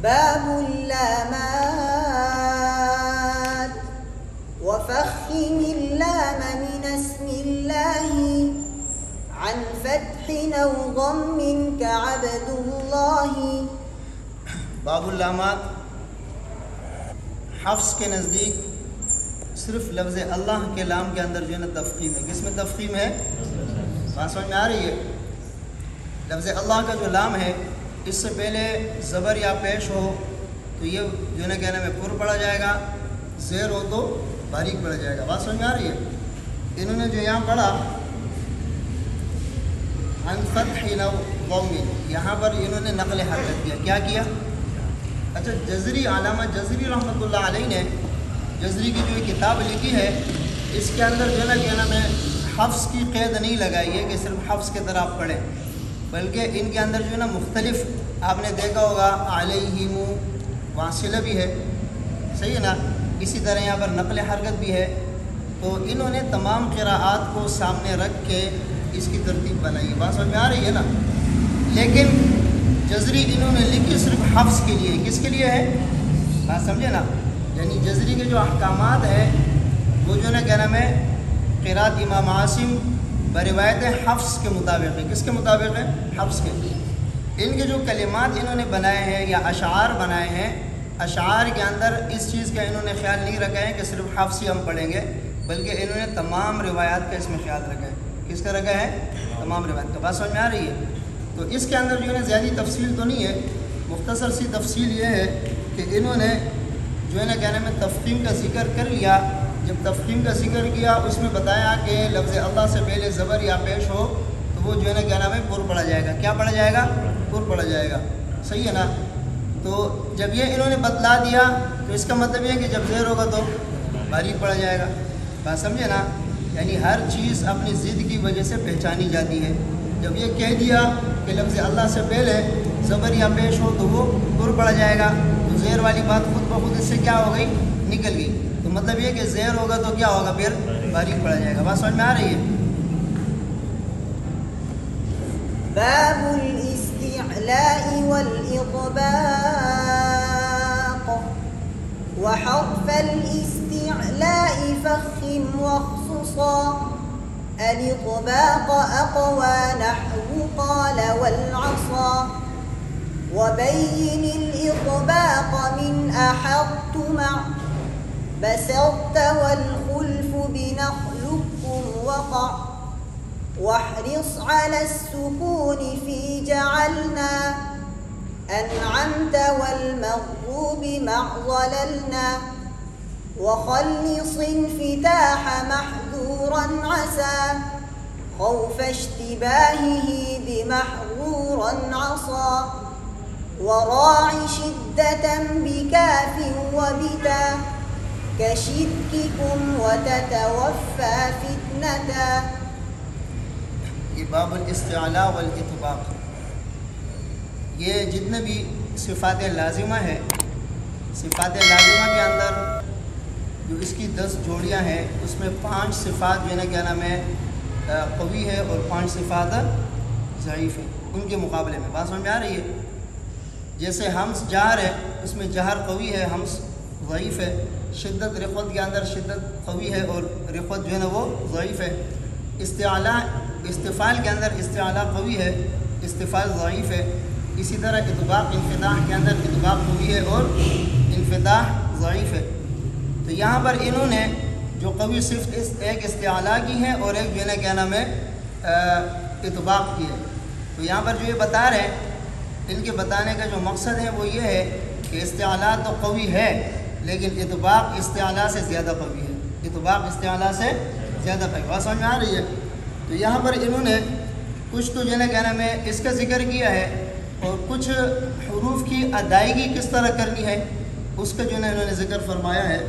باب اللامات وفخم اللام من اسم الله عن فتح أو ضم كعبد الله. باب اللامات حفظ کے نزدیک صرف لفظ اللہ کے لام کے اندر جو ہے نا تفخیم ہے. کس میں تفخیم ہے؟ بات سمجھ میں آ رہی ہے؟ لفظ اللہ کا جو لام ہے اس سے پہلے زبر یا پیش ہو تو یہ جو ہے نا کہنا میں پر پڑا جائے گا، زیر ہو تو باریک پڑا جائے گا. بات سمجھ میں آ رہی ہے؟ انہوں نے جو یہاں پڑھا عن فتح أو ضم، یہاں پر انہوں نے نقل حرکت کیا. کیا کیا؟ اچھا، جزری علامہ جزری رحمۃ اللہ علیہ نے جزری کی جو کتاب لکھی ہے اس کے اندر جو ہے نا کہنا میں حفظ کی قید نہیں لگائی ہے کہ صرف حفظ کی طرح آپ پڑھیں، بلکہ ان کے اندر جو ہے نا مختلف آپ نے دیکھا ہوگا علیہم واصلہ بھی ہے، صحیح ہے نا، اسی طرح یہاں پر نقل حرکت بھی ہے. تو انہوں نے تمام قراءات کو سامنے رکھ کے اس کی ترتیب بنائی ہے. بات سمجھ میں آ رہی ہے نا؟ لیکن جزری انہوں نے لکھی صرف حفظ کے لیے. کس کے لیے ہے؟ بات سمجھے نا؟ یعنی جزری کے جو احکامات ہیں وہ جو ہے نا کیا نام ہے قراءت امام عاصم بروایت حفظ کے مطابق ہے. کس کے مطابق ہے؟ حفظ کے. ان کے جو کلمات انہوں نے بنائے ہیں یا اشعار بنائے ہیں، اشعار کے اندر اس چیز کا انہوں نے خیال نہیں رکھا ہے کہ صرف حفظ ہی ہم پڑھیں گے، بلکہ انہوں نے تمام روایات کا اس میں خیال رکھا ہے. کس کا رکھا ہے؟ تمام روایات کا. بات سمجھ میں آ رہی ہے؟ تو اس کے اندر جو ہے زیادہ تفصیل تو نہیں ہے، مختصر سی تفصیل یہ ہے کہ انہوں نے جو ہے نا کہنے میں تفخیم کا ذکر کر لیا. جب تفخیم کا ذکر کیا اس میں بتایا کہ لفظ اللہ سے پہلے زبر یا پیش ہو تو وہ جو ہے نا کیا نام ہے پر پڑا جائے گا. کیا پڑا جائے گا؟ پر پڑا جائے گا. صحیح ہے نا؟ تو جب یہ انہوں نے بتلا دیا تو اس کا مطلب یہ ہے کہ جب زیر ہوگا تو باریک پڑا جائے گا. بات سمجھے نا؟ یعنی ہر چیز اپنی ضد کی وجہ سے پہچانی جاتی ہے. جب یہ کہہ دیا کہ لفظ اللہ سے پہلے زبر یا پیش ہو تو وہ پر پڑا جائے گا، تو زیر والی بات خود بخود اس سے کیا ہو گئی؟ نکل گئی. تو مطلب یہ کہ زیر ہوگا تو کیا ہوگا؟ پھر باریک پڑا جائے گا. بات سمجھ میں آ رہی ہے؟ باب الاستعلاء والإطباق وحرف الاستعلاء فخم واخصصا. الإطباق أقوى نحو قال والعصا. وبين الإطباق من أحط مع بسطت والخلف بنخلكم وقع. واحرص على السكون في جعلنا أنعمت والمغضوب مع ظللنا. وخلص انفتاح محذورا عسى خوف اشتباهه بمحظورا عصى. وراع شدة بكاف وبتا كشدككم وتتوفى فتنة. یہ باب الاستعلاء والاطباق، یہ جتنے بھی صفات لازمہ ہے، صفات لازمہ کے اندر جو اس کی 10 جوڑیاں ہیں اس میں 5 صفات جو ہے نا کیا نام ہے قوی ہے اور 5 صفات ضعیف ہے ان کے مقابلے میں. بات سمجھ میں آ رہی ہے؟ جیسے ہمس جہر ہے اس میں جہر قوی ہے، ہمس ضعیف ہے. شدت رقت کے اندر شدت قوی ہے اور رقت جو ہے نا وہ ضعیف ہے. استعلاء استفعال کے اندر استعلاء قوی ہے، استفعال ضعیف ہے. اسی طرح اطباق انفتاح کے اندر اطباق قوی ہے اور انفتاح ضعیف ہے. تو یہاں پر انہوں نے جو قوی صرف ایک استعلاء کی ہے اور ایک جو ہے نا کیا نام ہے اطباق کی ہے. تو یہاں پر جو یہ بتا رہے ہیں ان کے بتانے کا جو مقصد ہے وہ یہ ہے کہ استعلاء تو قوی ہے لیکن اطباق استعلاء سے زیادہ قوی ہے. اطباق استعلاء سے زیادہ قوی. بات سمجھ میں آ رہی ہے؟ تو یہاں پر انہوں نے کچھ تو جو ہے نا کیا نام ہے اس کا ذکر کیا ہے اور کچھ حروف کی ادائیگی کس طرح کرنی ہے اس کا جو ہے نا انہوں نے ذکر فرمایا ہے.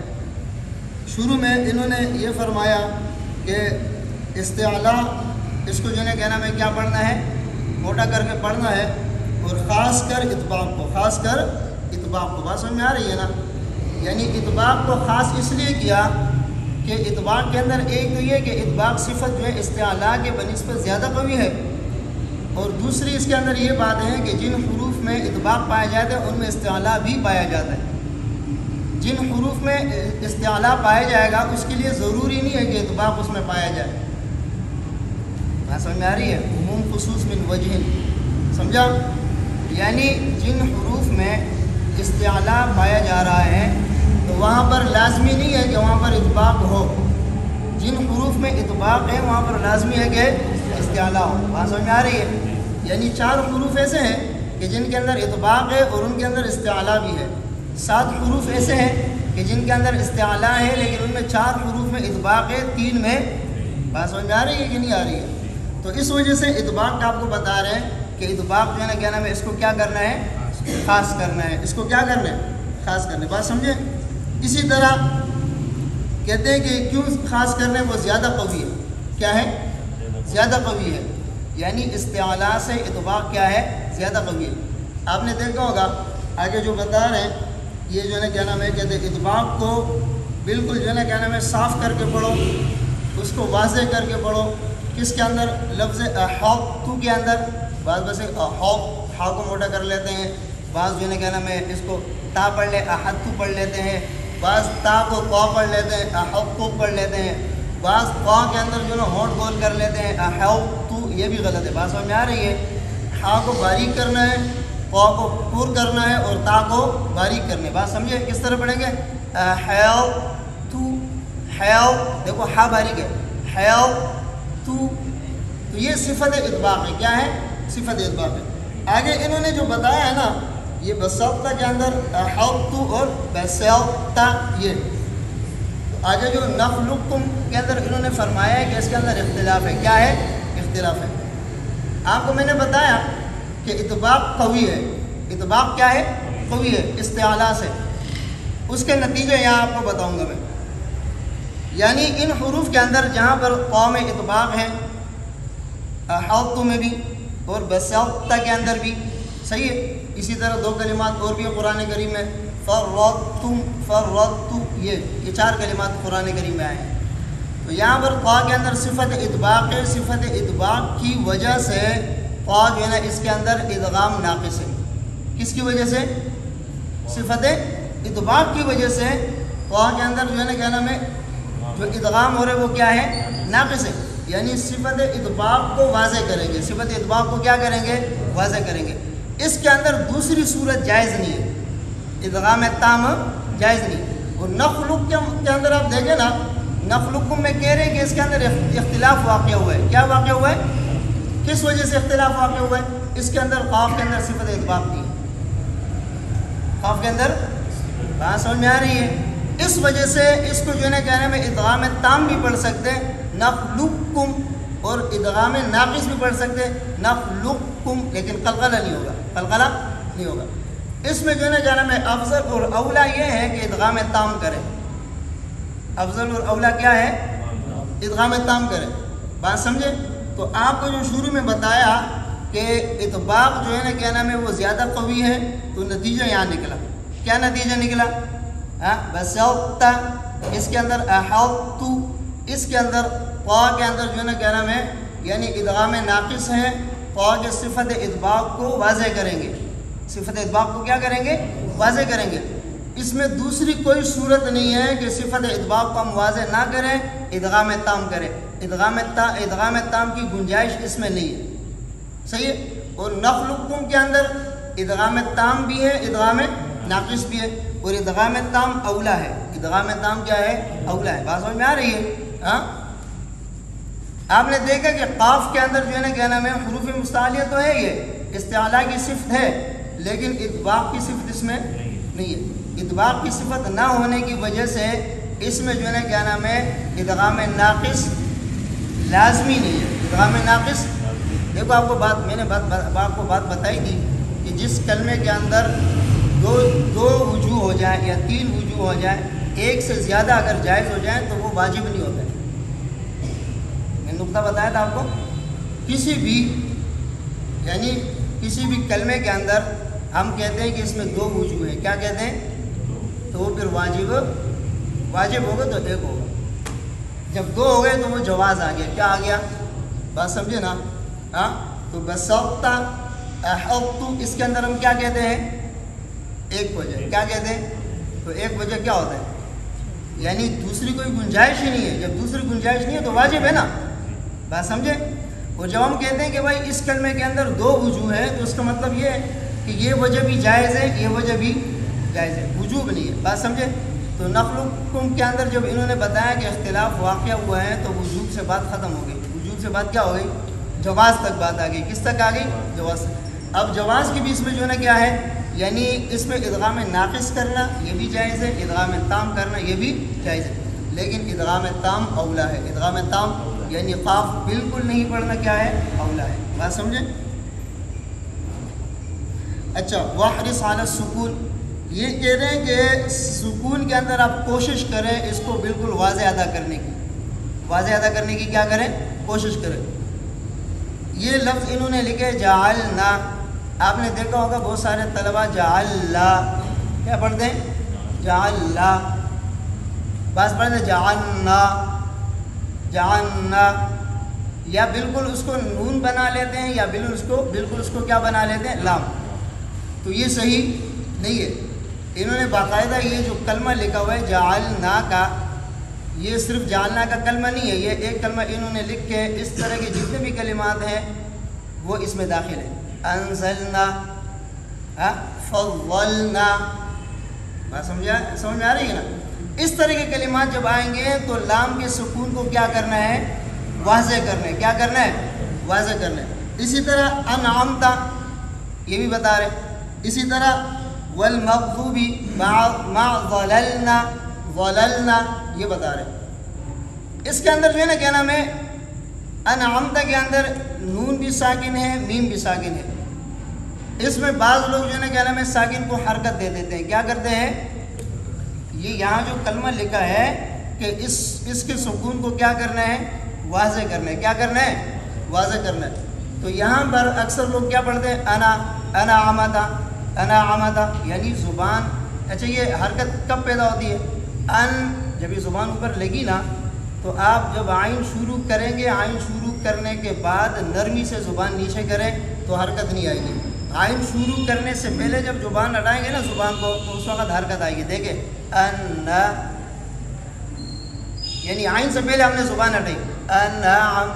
شروع میں انہوں نے یہ فرمایا کہ استعلاء اس کو جو ہے نا کیا نام ہے کیا پڑھنا ہے؟ موٹا کر کے پڑھنا ہے اور خاص کر اطباق کو، خاص کر اطباق کو. بات سمجھ میں آ رہی ہے نا؟ یعنی اطباق کو خاص اس لیے کیا کہ اطباق کے اندر ایک تو یہ کہ اطباق صفت جو ہے استعلاء کے بنسبت زیادہ قوی ہے، اور دوسری اس کے اندر یہ بات ہے کہ جن حروف میں اطباق پایا جاتا ہے ان میں استعلا بھی پایا جاتا ہے. جن حروف میں استعلا پایا جائے گا اس کے لیے ضروری نہیں ہے کہ اطباق اس میں پایا جائے. بات سمجھ میں آ رہی ہے؟ عموم خصوص من وجہ، سمجھا؟ یعنی جن حروف میں استعلا پایا جا رہا ہے تو وہاں پر لازمی نہیں ہے کہ وہاں پر اطباق ہو. جن حروف میں اطباق ہے وہاں پر لازمی ہے کہ استعلا ہو. بات سمجھ میں آ رہی ہے؟ یعنی 4 حروف ایسے ہیں کہ جن کے اندر اطباق ہے اور ان کے اندر استعلا بھی ہے. 7 حروف ایسے ہیں کہ جن کے اندر استعلا ہے لیکن ان میں 4 حروف میں اطباق ہے، 3 میں. بات سمجھ میں آ رہی ہے کہ نہیں آ رہی ہے؟ تو اس وجہ سے اطباق کا آپ کو بتا رہے ہیں کہ اطباق جو ہے نا کیا نام ہے، اس کو کیا کرنا ہے؟ خاص کرنا ہے. اس کو کیا کرنا ہے؟ خاص کرنا ہے. بات سمجھیں؟ اسی طرح کہتے ہیں کہ کیوں خاص کرنا ہے؟ وہ زیادہ قوی ہے. کیا ہے؟ زیادہ قوی ہے. یعنی استعلا سے اطباق کیا ہے؟ زیادہ قوی ہے. آپ نے دیکھا ہوگا آگے جو بتا رہے ہیں یہ جو ہے نا کیا نام ہے، کہتے ہیں اطباق کو بالکل جو ہے نا کیا نام ہے صاف کر کے پڑھو، اس کو واضح کر کے پڑھو. کس کے اندر؟ لفظ احاطہ کے اندر. بعض بس ہا کو موٹا کر لیتے ہیں، بعض جو ہے نا کیا نام ہے اس کو تا پڑھ لے احاطہ پڑھ لیتے ہیں، بعض تا کو قا پڑھ لیتے ہیں احاطہ پڑھ لیتے ہیں، بعض قا کے اندر جو ہے نا ہونٹ گول کر لیتے ہیں احاطہ. یہ بھی غلط ہے. بات سمجھ میں آ رہی ہے؟ ہا کو باریک کرنا ہے، قا کو پور کرنا ہے اور تا کو باریک کرنا ہے. بات سمجھے؟ کس طرح پڑھیں گے؟ احاطہ، حاؤ دیکھو ہا باریک ہے، حاؤ تو یہ صفت اطباق ہے. کیا ہے؟ صفت اطباق ہے. آگے انہوں نے جو بتایا ہے نا یہ بسطہ کے اندر احاطہ اور بسطہ، یہ آگے جو نخلقکم کے اندر انہوں نے فرمایا ہے کہ اس کے اندر اختلاف ہے. کیا ہے؟ اختلاف ہے. آپ کو میں نے بتایا کہ اطباق قوی ہے. اطباق کیا ہے؟ قوی ہے استعلا سے. اس کے نتیجے یہاں آپ کو بتاؤں گا میں. یعنی ان حروف کے اندر جہاں پر قا میں اطباق ہے، احاطہ میں بھی اور بسطہ کے اندر بھی، صحیح ہے. اسی طرح 2 کلمات اور بھی قرآن کریم میں، فرتم، فرتو، یہ 4 کلمات قرآن کریم میں آئے ہیں. تو یہاں پر قا کے اندر صفت اطباق ہے. صفت اطباق کی وجہ سے قا جو ہے نا اس کے اندر ادغام ناقص ہے. کس کی وجہ سے؟ صفت اطباق کی وجہ سے قا کے اندر جو ہے نا کیا نام ہے جو ادغام ہو رہا ہے وہ کیا ہے؟ ناقص ہے. یعنی صفت اطباق کو واضح کریں گے. صفت اطباق کو کیا کریں گے؟ واضح کریں گے. اس کے اندر دوسری صورت جائز نہیں ہے، ادغام تام جائز نہیں. اور نخلق کے اندر آپ دیکھیں نا، نخلقکم میں کہہ رہے ہیں کہ اس کے اندر اختلاف واقع ہوا ہے. کیا واقع ہوا ہے؟ کس وجہ سے اختلاف واقع ہوا ہے؟ اس کے اندر قاف کے اندر صفت اطباق نہیں ہے. قاف کے اندر بات سمجھ میں آ رہی ہے؟ اس وجہ سے اس کو جو ہے نا کہنے میں ادغام تام بھی پڑھ سکتے ہیں نخلقکم، اور ادغام ناقص بھی پڑھ سکتے ہیں نخلقکم، لیکن قلقلہ نہیں ہوگا. قلقلہ نہیں ہوگا. اس میں جو ہے نا کہنا میں افضل اور اولا یہ ہے کہ ادغام تام کرے. افضل اور اولا کیا ہے؟ ادغام تام کرے. بات سمجھے؟ تو آپ کو جو شروع میں بتایا کہ اطباق جو ہے نا کیا نام ہے وہ زیادہ قوی ہے، تو نتیجہ یہاں نکلا. کیا نتیجہ نکلا؟ بسطہ، اس کے اندر احاطہ، اس کے اندر قا کے اندر جو ہے نا کیا نام ہے یعنی ادغام ناقص ہے. قا کے صفت اطباق کو واضح کریں گے. صفت اطباق کو کیا کریں گے؟ واضح کریں گے. اس میں دوسری کوئی صورت نہیں ہے کہ صفت اطباق کو ہم واضح نہ کریں، ادغام تام کریں. ادغام تام کی گنجائش اس میں نہیں ہے. صحیح ہے. اور نخلقکم کے اندر ادغام تام بھی ہے، ادغام ناقص بھی ہے، اور ادغام تام اولا ہے. ادغام تام کیا ہے؟ اولا ہے. بات سمجھ میں آ رہی ہے؟ ہاں. آپ نے دیکھا کہ قاف کے اندر جو ہے نا کیا نام ہے حروف مستعلیہ تو ہے، یہ استعلا کی صفت ہے، لیکن اطباق کی صفت اس میں نہیں ہے. اطباق کی صفت نہ ہونے کی وجہ سے اس میں جو ہے نا کیا نام ہے ادغام ناقص لازمی نہیں ہے. ادغام ناقص دیکھو آپ کو بات میں نے آپ کو بات بتائی تھی کہ جس کلمے کے اندر دو وجوہ ہو جائیں یا 3 وجوہ ہو جائیں، ایک سے زیادہ اگر جائز ہو جائیں تو وہ واجب نہیں ہوتا ہے. میں نے نقطہ بتایا تھا آپ کو. کسی بھی یعنی کسی بھی کلمے کے اندر ہم کہتے ہیں کہ اس میں 2 وجوہ ہیں. کیا کہتے ہیں؟ تو وہ پھر واجب ہوگا تو 1 ہوگا. جب 2 ہو گئے تو وہ جواز آ گیا. کیا آ گیا؟ بات سمجھے نا؟ ہاں. تو بسطہ احطت اس کے اندر ہم کیا کہتے ہیں؟ ایک وجہ. کیا کہتے ہیں؟ تو ایک وجہ کیا ہوتا ہے؟ یعنی دوسری کوئی گنجائش ہی نہیں ہے. جب دوسری گنجائش نہیں ہے تو واجب ہے نا. بات سمجھے؟ اور جب ہم کہتے ہیں کہ بھائی اس کلمے کے اندر دو وجوہ ہے تو اس کا مطلب یہ ہے کہ یہ وجہ بھی جائز ہے, یہ وجہ بھی جائز ہے, وجوب نہیں ہے. بات سمجھے؟ تو نخلقکم کے اندر جب انہوں نے بتایا کہ اختلاف واقع ہوا ہے تو وجوب سے بات ختم ہو گئی. وجوب سے بات کیا ہو گئی؟ جواز تک بات آ گئی. کس تک آ گئی؟ جواز. اب جواز کے بھی اس میں جو ہے نا کیا ہے, یعنی اس میں ادغام ناقص کرنا یہ بھی جائز ہے, ادغام تام کرنا یہ بھی جائز ہے, لیکن ادغام تام اولا ہے. ادغام تام یعنی قاف بالکل نہیں پڑھنا کیا ہے؟ اولا ہے. بات سمجھیں؟ اچھا, واحرص علی السکون, یہ کہہ رہے ہیں کہ سکون کے اندر آپ کوشش کریں اس کو بالکل واضح ادا کرنے کی. واضح ادا کرنے کی کیا کریں؟ کوشش کریں. یہ لفظ انہوں نے لکھے جعلنا. آپ نے دیکھا ہوگا بہت سارے طلبہ جعلنا کیا پڑھتے ہیں؟ جعلنا. بعض پڑھتے ہیں جعلنا جعلنا, یا بالکل اس کو نون بنا لیتے ہیں یا بالکل اس کو کیا بنا لیتے ہیں؟ لام. تو یہ صحیح نہیں ہے. انہوں نے باقاعدہ یہ جو کلمہ لکھا ہوا ہے جعلنا کا, یہ صرف جعلنا کا کلمہ نہیں ہے, یہ ایک کلمہ انہوں نے لکھ کے اس طرح کے جتنے بھی کلمات ہیں وہ اس میں داخل ہیں. انزلنا, فضلنا. بات سمجھ میں آ رہی ہے نا؟ اس طرح کے کلمات جب آئیں گے تو لام کے سکون کو کیا کرنا ہے؟ واضح کرنا ہے. کیا کرنا ہے؟ واضح کرنا ہے. اسی طرح انعمتا یہ بھی بتا رہے. اسی طرح والمغضوب مع ضللنا, ضللنا یہ بتا رہے. اس کے اندر جو ہے نا کیا نام ہے, انعمتا کے اندر نون بھی ساکن ہے, میم بھی ساکن ہے. اس میں بعض لوگ جو ہے نا کیا نام ہے ساکن کو حرکت دے دیتے ہیں. کیا کرتے ہیں؟ یہ یہاں جو کلمہ لکھا ہے کہ اس کے سکون کو کیا کرنا ہے؟ واضح کرنا ہے. کیا کرنا ہے؟ واضح کرنا ہے. تو یہاں پر اکثر لوگ کیا پڑھتے ہیں؟ انا عمدا, یعنی زبان. اچھا, یہ حرکت کب پیدا ہوتی ہے؟ جب یہ زبان اوپر لگی نا تو آپ جب آئین شروع کریں گے, آئین شروع کرنے کے بعد نرمی سے زبان نیچے کریں تو حرکت نہیں آئے گی. آئین شروع کرنے سے پہلے جب زبان ہٹائیں گے نا زبان کو تو اس وقت حرکت آئے گی. دیکھیں یعنی آئین سے پہلے ہم نے زبان ہٹائی, انعم,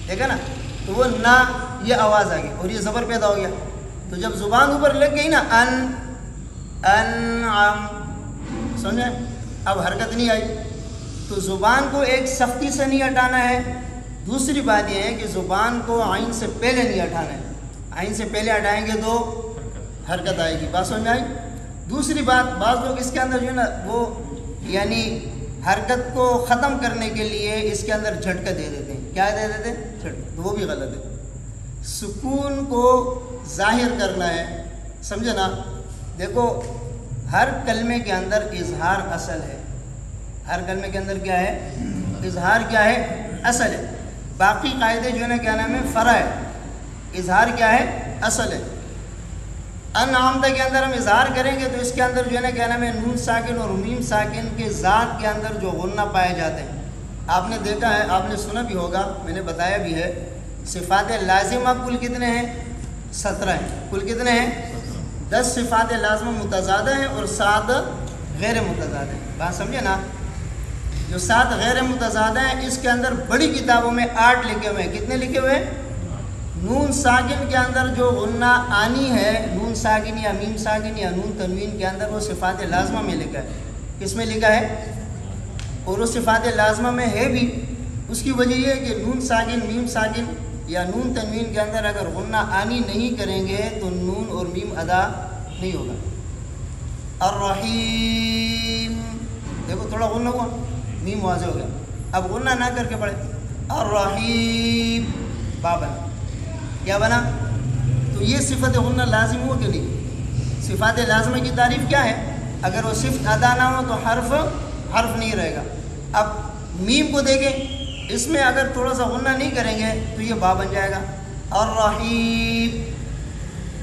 دیکھا نا, تو وہ نا یہ آواز آ گئی اور یہ زبر پیدا ہو گیا. تو جب زبان اوپر لگ گئی نا انعم, سمجھیں؟ اب حرکت نہیں آئی. تو زبان کو ایک سختی سے نہیں ہٹانا ہے. دوسری بات یہ ہے کہ زبان کو آئین سے پہلے نہیں ہٹانا ہے. آئین سے پہلے ہٹائیں گے تو حرکت آئے گی. بات سمجھ میں آئی؟ دوسری بات, بعض لوگ اس کے اندر جو ہے نا وہ یعنی حرکت کو ختم کرنے کے لیے اس کے اندر جھٹکا دے دیتے ہیں. کیا دے دیتے ہیں؟ جھٹکا. تو وہ بھی غلط ہے. سکون کو ظاہر کرنا ہے, سمجھے نا. دیکھو ہر کلمے کے اندر اظہار اصل ہے. ہر کلمے کے اندر کیا ہے؟ اظہار کیا ہے؟ اصل ہے. باقی قاعدے جو ہے نا کیا نام ہے؟ فرع ہے. اظہار کیا ہے؟ اصل ہے. انعمتا کے اندر ہم اظہار کریں گے تو اس کے اندر جو ہے نا کیا نام ہے نون ساکن اور میم ساکن کے ذات کے اندر جو غنہ پائے جاتے ہیں. آپ نے دیکھا ہے, آپ نے سنا بھی ہوگا, میں نے بتایا بھی ہے, صفات لازمہ کل کتنے ہیں؟ 17 ہیں. کل کتنے ہیں؟ 10 صفات لازمہ متضادہ ہیں اور 7 غیر متضادہ ہیں. بات سمجھے نا؟ جو 7 غیر متضادہ ہیں اس کے اندر بڑی کتابوں میں 8 لکھے ہوئے ہیں. کتنے لکھے ہوئے ہیں؟ نون ساکن کے اندر جو غنہ آنی ہے, نون ساکن یا میم ساکن یا نون تنوین کے اندر, وہ صفات لازمہ میں لکھا ہے. کس میں لکھا ہے؟ اور وہ صفات لازمہ میں ہے بھی. اس کی وجہ یہ ہے کہ نون ساکن, میم ساکن یا نون تنوین کے اندر اگر غنہ آنی نہیں کریں گے تو نون اور میم ادا نہیں ہوگا. الرحیم, دیکھو تھوڑا غنہ ہوا, میم واضح ہو گیا. اب غنہ نہ کر کے پڑھے الرحیم, با بنا. کیا بنا؟ تو یہ صفت غنہ لازم ہو کہ نہیں؟ صفات لازمہ کی تعریف کیا ہے؟ اگر وہ صفت ادا نہ ہو تو حرف نہیں رہے گا. اب میم کو دیکھیں, اس میں اگر تھوڑا سا غنہ نہیں کریں گے تو یہ با بن جائے گا. الرحیم,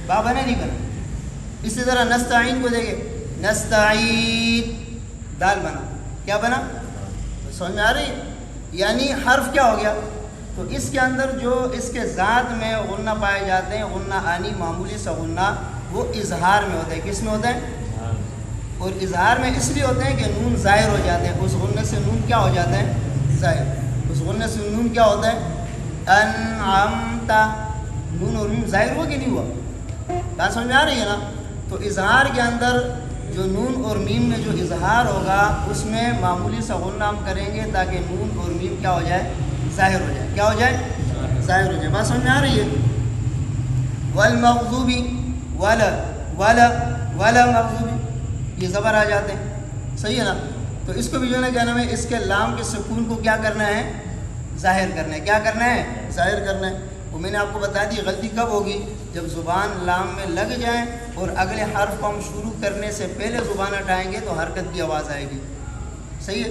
با بنا نہیں بنا. اسی طرح نستعین کو دیکھیں, نستعین, دال بنا. کیا بنا؟ سمجھ میں آ رہی ہے؟ یعنی حرف کیا ہو گیا؟ تو اس کے اندر جو اس کے ذات میں غنہ پائے جاتے ہیں، غنہ آنی معمولی سا غنہ، وہ اظہار میں ہوتا ہے۔ کس میں ہوتا ہے؟ اور اظہار میں اس لیے ہوتے ہیں کہ نون ظاہر ہو جاتے ہیں، اس غنہ سے نون کیا ہو جاتا ہے؟ ظاہر۔ اس غنہ سے نون کیا ہوتا ہے؟ انعمتا، نون اور نون ظاہر ہوا کہ نہیں ہوا؟ بات سمجھ میں آ رہی ہے نا؟ تو اظہار کے اندر جو نون اور میم میں جو اظہار ہوگا اس میں معمولی سا غنہ ہم کریں گے تاکہ نون اور میم کیا ہو جائے؟ ظاہر ہو جائے۔ کیا ہو جائے؟ ظاہر ہو جائے۔ بات سمجھ میں آ رہی ہے؟ والمغضوبی، ولا مغضوبی، یہ زبر آ جاتے ہیں، صحیح ہے نا؟ تو اس کو بھی جو ہے نا کیا نام ہے، اس کے لام کے سکون کو کیا کرنا ہے؟ ظاہر کرنا ہے۔ کیا کرنا ہے؟ ظاہر کرنا ہے۔ وہ میں نے آپ کو بتا دی غلطی کب ہوگی؟ جب زبان لام میں لگ جائیں اور اگلے حرف کو ہم شروع کرنے سے پہلے زبان ہٹائیں گے تو حرکت کی آواز آئے گی، صحیح ہے؟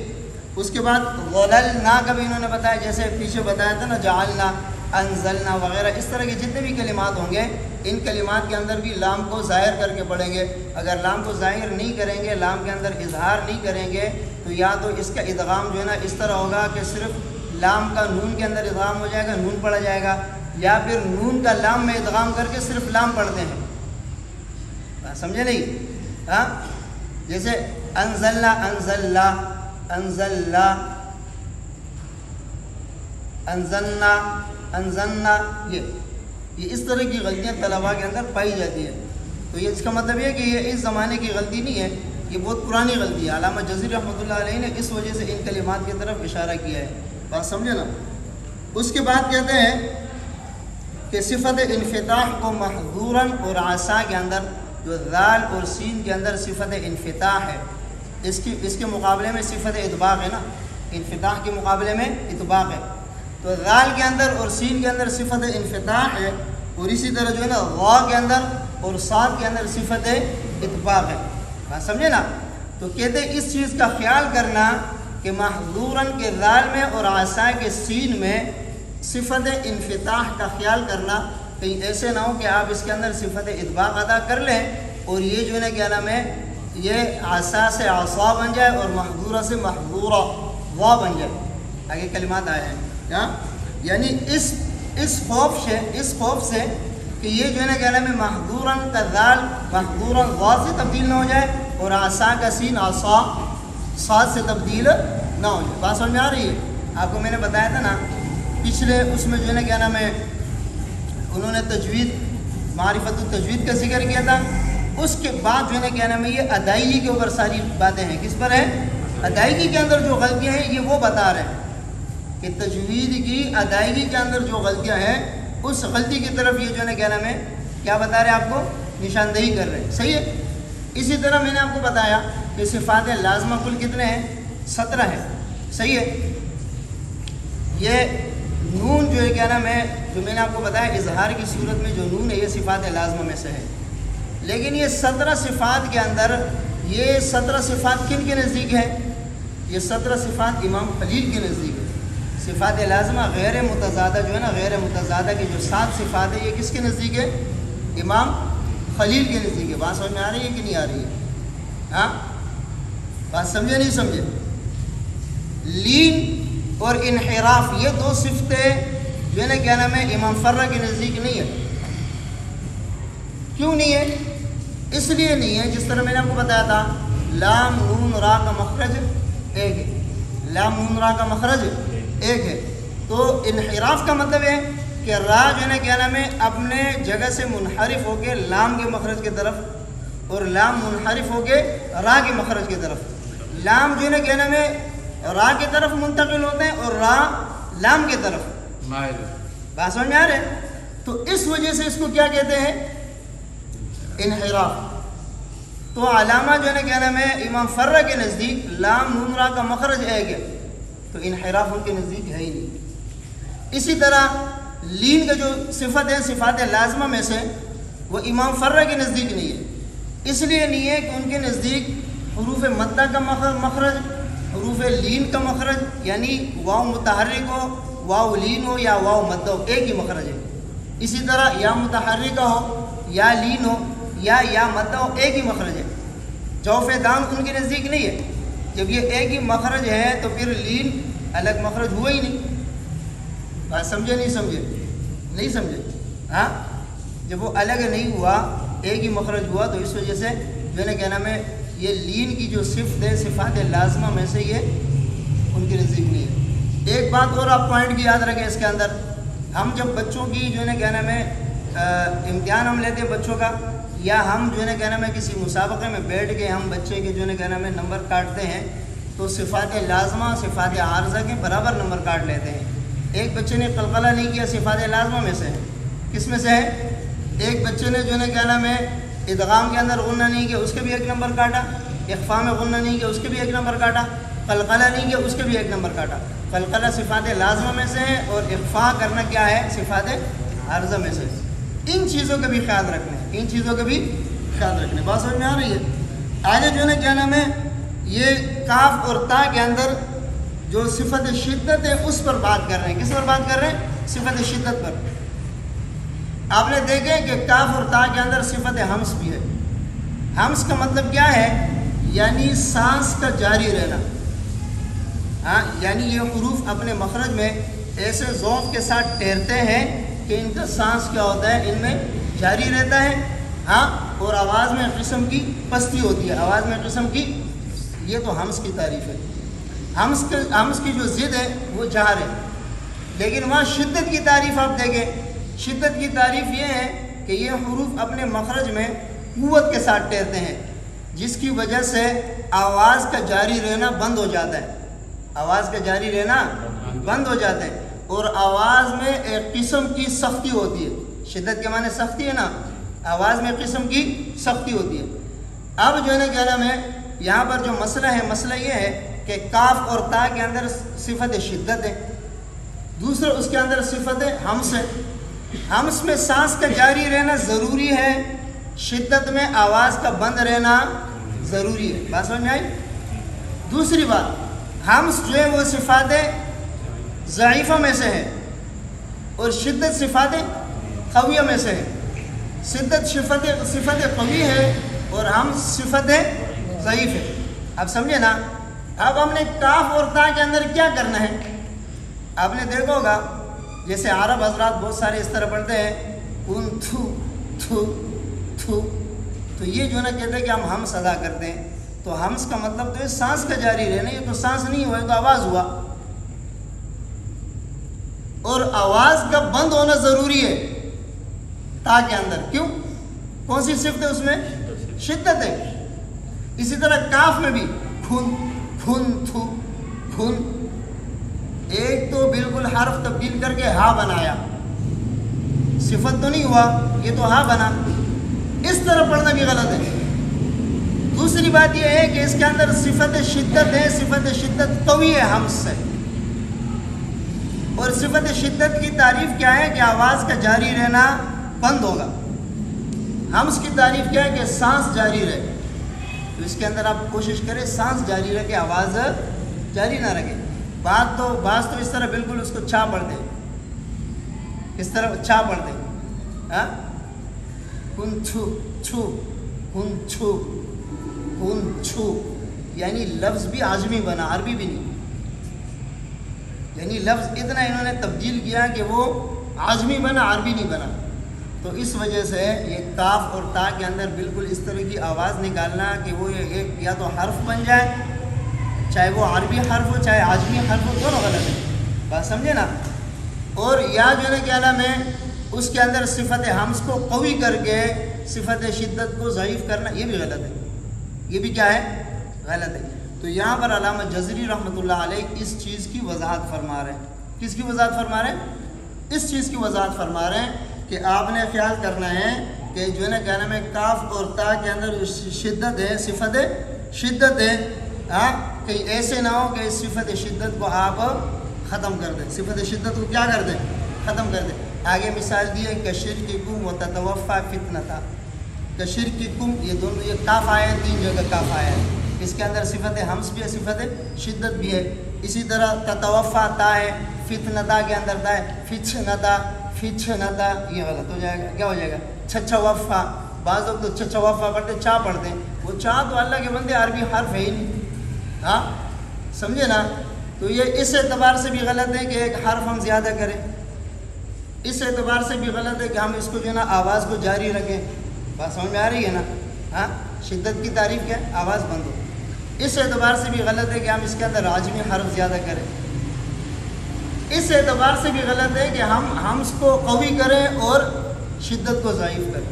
اس کے بعد غللنا کا بھی انہوں نے بتایا، جیسے پیچھے بتایا تھا نا، جعلنا، انزلنا وغیرہ، اس طرح کے جتنے بھی کلمات ہوں گے ان کلمات کے اندر بھی لام کو ظاہر کر کے پڑھیں گے۔ اگر لام کو ظاہر نہیں کریں گے، لام کے اندر اظہار نہیں کریں گے، تو یا تو اس کا ادغام جو ہے نا اس طرح ہوگا کہ صرف لام کا نون کے اندر ادغام ہو جائے گا، نون پڑھا جائے گا، یا پھر نون کا لام میں ادغام کر کے صرف لام پڑھتے ہیں۔ سمجھے نہیں؟ ہاں، جیسے انزلنا، انزلنا، انزلنا، انزلنا، انزلنا، یہ اس طرح کی غلطیاں طلباء کے اندر پائی جاتی ہیں۔ تو یہ اس کا مطلب یہ ہے کہ یہ اس زمانے کی غلطی نہیں ہے، یہ بہت پرانی غلطی ہے۔ علامہ جزری رحمۃ اللہ علیہ نے اس وجہ سے ان کلمات کی طرف اشارہ کیا ہے۔ بات سمجھے نا؟ اس کے بعد کہتے ہیں کہ صفت انفتاح کو محظوراً اور عصا کے اندر جو ذال اور سین کے اندر صفت انفتاح ہے، اس کے مقابلے میں صفت اطباق ہے نا، انفتاح کے مقابلے میں اطباق ہے۔ تو ذال کے اندر اور سین کے اندر صفت انفتاح ہے، اور اسی طرح جو ہے نا غا کے اندر اور صاد کے اندر صفت اطباق ہے۔ بات سمجھے نا؟ تو کہتے ہیں اس چیز کا خیال کرنا کہ محظوراً کے ذال میں اور عصا کے سین میں صفت انفتاح کا خیال کرنا، کہیں ایسے نہ ہو کہ آپ اس کے اندر صفت اطباق ادا کر لیں اور یہ جو ہے نا کیا نام ہے، یہ عصا سے عصا بن جائے اور محظورہ سے محظورہ وا بن جائے۔ آگے کلمات آئے ہیں، یعنی اس خوف سے کہ یہ جو ہے نا کیا نام ہے، محظوراً کا ذال محظوراً وا سے تبدیل نہ ہو جائے اور عصا کا سین عصا صاد سے تبدیل نہ ہو جائے۔ بات سمجھ میں آ رہی ہے؟ آپ کو میں نے بتایا تھا نا پچھلے اس میں جو ہے نا کیا نام ہے، انہوں نے تجوید، معرفت التجوید کا ذکر کیا تھا۔ اس کے بعد جو ہے نا کیا نام ہے، یہ ادائیگی کے اوپر ساری باتیں ہیں۔ کس پر ہے؟ ادائیگی کے اندر جو غلطیاں ہیں یہ وہ بتا رہے ہیں کہ تجوید کی ادائیگی کے اندر جو غلطیاں ہیں اس غلطی کی طرف یہ جو ہے نا کیا نام ہے، کیا بتا رہے ہیں؟ آپ کو نشاندہی کر رہے ہیں، صحیح ہے؟ اسی طرح میں نے آپ کو بتایا کہ صفات لازمہ کل کتنے ہیں؟ 17 ہیں، صحیح ہے؟ یہ نون جو ہے کیا نام ہے، جو میں نے آپ کو بتایا اظہار کی صورت میں جو نون ہے یہ صفات لازمہ میں سے ہے، لیکن یہ 17 صفات کے اندر یہ 17 صفات کن کے نزدیک ہے؟ یہ 17 صفات امام خلیل کے نزدیک ہے۔ صفات لازمہ غیر متضادہ جو ہے نا، غیر متضادہ کی جو 7 صفات ہے یہ کس کے نزدیک ہے؟ امام خلیل کے نزدیک ہے۔ بات سمجھ میں آ رہی ہے کہ نہیں آ رہی ہے؟ ہاں، بات سمجھے نہیں سمجھے؟ لین اور انحراف یہ 2 صفتیں جو ہے نا کیا نام ہے، امام فرہ کے نزدیک نہیں ہے۔ کیوں نہیں ہے؟ اس لیے نہیں ہے، جس طرح میں نے آپ کو بتایا تھا لام نون را کا مخرج ایک ہے، لام نون را کا مخرج ایک ہے۔ تو انحراف کا مطلب ہے کہ را جو ہے نا کیا نام ہے اپنے جگہ سے منحرف ہو کے لام کے مخرج کی طرف، اور لام منحرف ہو کے را کے مخرج کی طرف۔ لام جو ہے نا کیا نام ہے را کی طرف منتقل ہوتے ہیں اور را لام کی طرف۔ بات سمجھ میں آ رہے ہیں؟ تو اس وجہ سے اس کو کیا کہتے ہیں؟ انحراف۔ تو علامہ جو ہے نا کیا نام ہے امام فرہ کے نزدیک لام نون را کا مخرج ایک ہے، تو انحراف ان کے نزدیک ہے ہی نہیں۔ اسی طرح لین کا جو صفت ہے صفات لازمہ میں سے وہ امام فرہ کے نزدیک نہیں ہے۔ اس لیے نہیں ہے کہ ان کے نزدیک حروف مدہ کا مخرج، حروف لین کا مخرج، یعنی واو متحرک ہو، واو لین ہو یا واو مدہ ہو، ایک ہی مخرج ہے۔ اسی طرح یا متحرکہ ہو یا لین ہو یا مدہ ہو، ایک ہی مخرج ہے۔ جوف دام ان کے نزدیک نہیں ہے۔ جب یہ ایک ہی مخرج ہے تو پھر لین الگ مخرج ہوا ہی نہیں۔ بات سمجھے نہیں سمجھے؟ نہیں سمجھے؟ ہاں جب وہ الگ نہیں ہوا ایک ہی مخرج ہوا تو اس وجہ سے جو ہے کیا نام ہے یہ لین کی جو صفت ہے صفات لازمہ میں سے یہ ان کی نزدیک نہیں ہے۔ ایک بات اور آپ پوائنٹ کی یاد رکھیں اس کے اندر، ہم جب بچوں کی جو ہے کیا نام ہے امتحان ہم لیتے ہیں بچوں کا، یا ہم جو ہے کیا نام ہے کسی مسابقے میں بیٹھ کے ہم بچے کے جو ہے کیا نام ہے نمبر کاٹتے ہیں تو صفات لازمہ صفات عارضہ کے برابر نمبر کاٹ لیتے ہیں۔ ایک بچے نے قلقلہ نہیں کیا صفات لازمہ میں سے ہے، کس میں سے ہے؟ ایک بچے نے جو ہے کیا نام ہے ادغام کے اندر غنہ نہیں کیا اس کے بھی ایک نمبر کاٹا، اخفاء میں غنہ نہیں کیا اس کے بھی ایک نمبر کاٹا، قلقلہ نہیں کیا اس کے بھی ایک نمبر کاٹا۔ قلقلہ صفات لازمہ میں سے ہے اور اخفاء کرنا کیا ہے صفات عارضہ میں سے۔ ان چیزوں کا بھی خیال رکھنا ہے، ان چیزوں کا بھی خیال رکھنا ہے۔ بات سمجھ میں آ رہی ہے؟ آگے جو ہے کیا نام ہے یہ کاف اور تا کے اندر جو صفت شدت ہے اس پر بات کر رہے ہیں۔ کس پر بات کر رہے ہیں؟ صفت شدت پر۔ آپ نے دیکھیں کہ کاف اور تا کے اندر صفت ہمس بھی ہے۔ ہمس کا مطلب کیا ہے؟ یعنی سانس کا جاری رہنا، ہاں یعنی یہ حروف اپنے مخرج میں ایسے ذوق کے ساتھ ٹھہرتے ہیں کہ ان کا سانس کیا ہوتا ہے ان میں جاری رہتا ہے، ہاں اور آواز میں قسم کی پستی ہوتی ہے، آواز میں قسم کی، یہ تو ہمس کی تعریف ہے۔ ہمس کی جو ضد ہے وہ جہر ہے، لیکن وہاں شدت کی تعریف آپ دیکھیں، شدت کی تعریف یہ ہے کہ یہ حروف اپنے مخرج میں قوت کے ساتھ ٹھہرتے ہیں جس کی وجہ سے آواز کا جاری رہنا بند ہو جاتا ہے، آواز کا جاری رہنا بند ہو جاتا ہے اور آواز میں ایک قسم کی سختی ہوتی ہے۔ شدت کے معنی سختی ہے نا، آواز میں قسم کی سختی ہوتی ہے۔ اب جو ہے نا کیا نام ہے یہاں پر جو مسئلہ ہے، مسئلہ یہ ہے کہ کاف اور تا کے اندر صفت شدت ہے، دوسرا اس کے اندر صفت ہمس ہے۔ ہمس میں سانس کا جاری رہنا ضروری ہے، شدت میں آواز کا بند رہنا ضروری ہے۔ بات سمجھ میں آئی؟ دوسری بات، ہمس جو ہے وہ صفات ضعیفہ میں سے ہے اور شدت صفات قویہ میں سے ہے۔ شدت صفت قوی ہے اور ہمس صفت ضعیف ہے۔ اب سمجھے نا؟ اب ہم نے کاف اور تا کے اندر کیا کرنا ہے؟ آپ نے دیکھا ہوگا جیسے عرب حضرات بہت سارے اس طرح پڑھتے ہیں ان تھو تھو تھو، تو یہ جو ہے نا کہتے ہیں کہ ہم ہمس ادا کرتے ہیں، تو ہمس کا مطلب تو ہے سانس کا جاری رہنا، یہ تو سانس نہیں ہوا، یہ تو آواز ہوا، اور آواز کا بند ہونا ضروری ہے تا کے اندر۔ کیوں؟ کون سی صفت ہے اس میں؟ شدت ہے۔ اسی طرح کاف میں بھی کھن کھن تھو کھن، ایک تو بالکل حرف تبدیل کر کے ہا بنایا، صفت تو نہیں ہوا، یہ تو ہا بنا، اس طرح پڑھنا بھی غلط ہے۔ دوسری بات یہ ہے کہ اس کے اندر صفت شدت ہے، صفت شدت قوی ہے ہمس سے، اور صفت شدت کی تعریف کیا ہے کہ آواز کا جاری رہنا بند ہوگا۔ ہمس کی تعریف کیا ہے کہ سانس جاری رہے، تو اس کے اندر آپ کوشش کریں سانس جاری رکھے، آواز جاری نہ رکھے۔ بعض تو اس طرح بالکل اس کو چھا پڑھ دیں، اس طرح چھا پڑھ دیں، ہاں کن چھو چھو کن چھو کن چھو، یعنی لفظ بھی عجمی بنا، عربی بھی نہیں، یعنی لفظ اتنا انہوں نے تبدیل کیا کہ وہ عجمی بنا، عربی نہیں بنا۔ تو اس وجہ سے یہ کاف اور تا کے اندر بالکل اس طرح کی آواز نکالنا کہ وہ ایک یا تو حرف بن جائے، چاہے وہ عربی حرف ہو چاہے عجمی حرف ہو، دونوں غلط ہے۔ بات سمجھے نا؟ اور یا جو ہے نا کیا نام ہے اس کے اندر صفت ہمس کو قوی کر کے صفت شدت کو ضعیف کرنا، یہ بھی غلط ہے، یہ بھی کیا ہے؟ غلط ہے۔ تو یہاں پر علامہ جزری رحمۃ اللہ علیہ اس چیز کی وضاحت فرما رہے ہیں۔ کس کی وضاحت فرما رہے ہیں؟ اس چیز کی وضاحت فرما رہے ہیں کہ آپ نے خیال کرنا ہے کہ جو ہے نا کیا نام ہے کاف اور تا کے اندر جو شدت ہے، صفت شدت ہے، ہاں کہیں ایسے نہ ہو کہ اس صفت شدت کو آپ ختم کر دیں، صفت شدت کو کیا کر دیں؟ ختم کر دیں۔ آگے مثال دی ہے کشرککم وتتوفی فتنتا، کشرککم، یہ دونوں یہ کاف آیا ہے، 3 جگہ کاف آیا ہے، اس کے اندر صفت ہمس بھی ہے، صفت شدت بھی ہے۔ اسی طرح تتوفا تا ہے، فتنتا کے اندر تا ہے، فتنتا فتنتا، یہ غلط ہو جائے گا، کیا ہو جائے گا؟ چھچا وفا، بعض لوگ تو چھچا وفا پڑھتے چا پڑھتے ہیں، وہ چا تو اللہ کے بندے عربی حرف ہے ہی نہیں، ہاں سمجھے نا؟ تو یہ اس اعتبار سے بھی غلط ہے کہ ایک حرف ہم زیادہ کریں، اس اعتبار سے بھی غلط ہے کہ ہم اس کو جو ہے نا آواز کو جاری رکھیں. بات سمجھ میں آ رہی ہے نا؟ ہاں، شدت کی تعریف کیا ہے؟ آواز بند ہو. اس اعتبار سے بھی غلط ہے کہ ہم اس کے اندر راجمی حرف زیادہ کریں. اس اعتبار سے بھی غلط ہے کہ ہم اس کو قوی کریں اور شدت کو ضعیف کریں.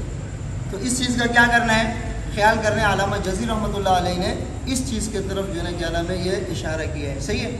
تو اس چیز کا کیا کرنا ہے؟ خیال کرنا ہے. علامہ جزری رحمۃ اللہ علیہ نے اس چیز کی طرف جو ہے نا کیا نام ہے یہ اشارہ کیا ہے. صحیح ہے.